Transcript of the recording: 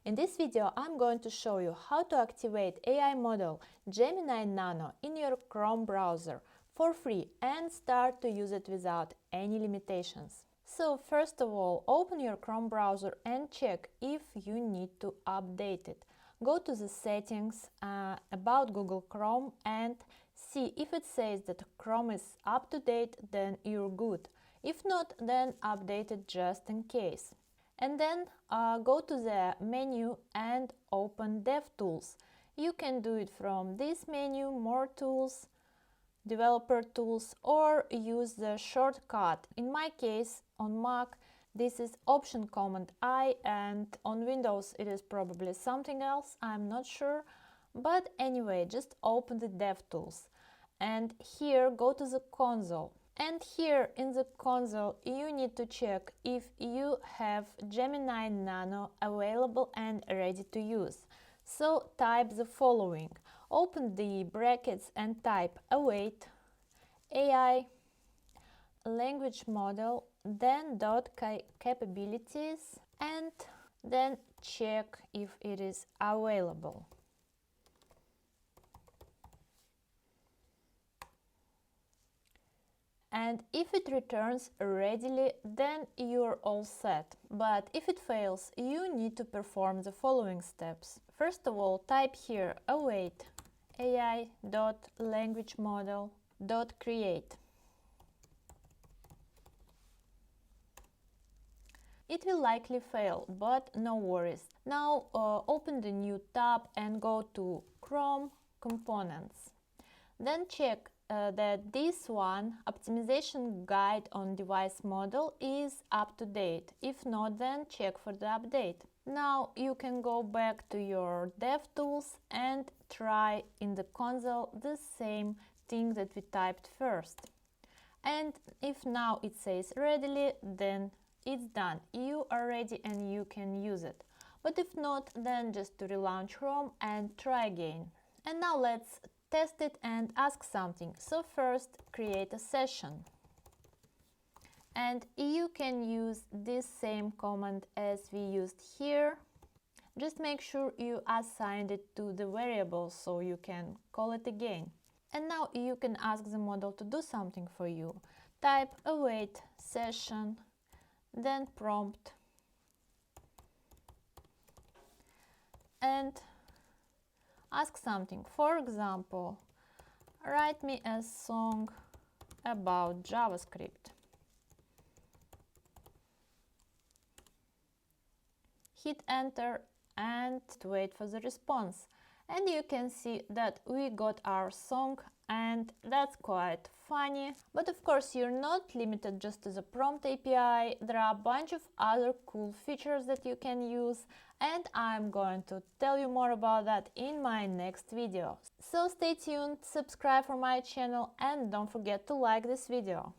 In this video, I'm going to show you how to activate AI model Gemini Nano in your Chrome browser for free and start to use it without any limitations. So first of all, open your Chrome browser and check if you need to update it. Go to the settings about Google Chrome and see if it says that Chrome is up to date, then you're good. If not, then update it just in case. And then go to the menu and open DevTools. You can do it from this menu, More Tools, Developer Tools, or use the shortcut. In my case, on Mac, this is Option Command I, and on Windows it is probably something else, I'm not sure. But anyway, just open the DevTools. And here go to the console. And here in the console you need to check if you have Gemini Nano available and ready to use. So type the following. Open the brackets and type await AI language model, then dot capabilities, and then check if it is available. And if it returns readily, then you're all set. But if it fails, you need to perform the following steps. First of all, type here await ai.languagemodel.create. It will likely fail, but no worries. Now open the new tab and go to Chrome Components. Then check that this one, optimization guide on device model, is up to date. If not, then check for the update. Now you can go back to your DevTools and try in the console the same thing that we typed first. And if now it says readily, then it's done. You are ready and you can use it. But if not, then just to relaunch Chrome and try again. And now let's test it and ask something. So first, create a session. And you can use this same command as we used here. Just make sure you assigned it to the variable so you can call it again. And now you can ask the model to do something for you. Type await session, then prompt, and ask something. For example, write me a song about JavaScript. Hit enter and wait for the response. And you can see that we got our song, and that's quite funny. But of course, you're not limited just to the prompt API. There are a bunch of other cool features that you can use, and I'm going to tell you more about that in my next video. So stay tuned, subscribe for my channel, and don't forget to like this video.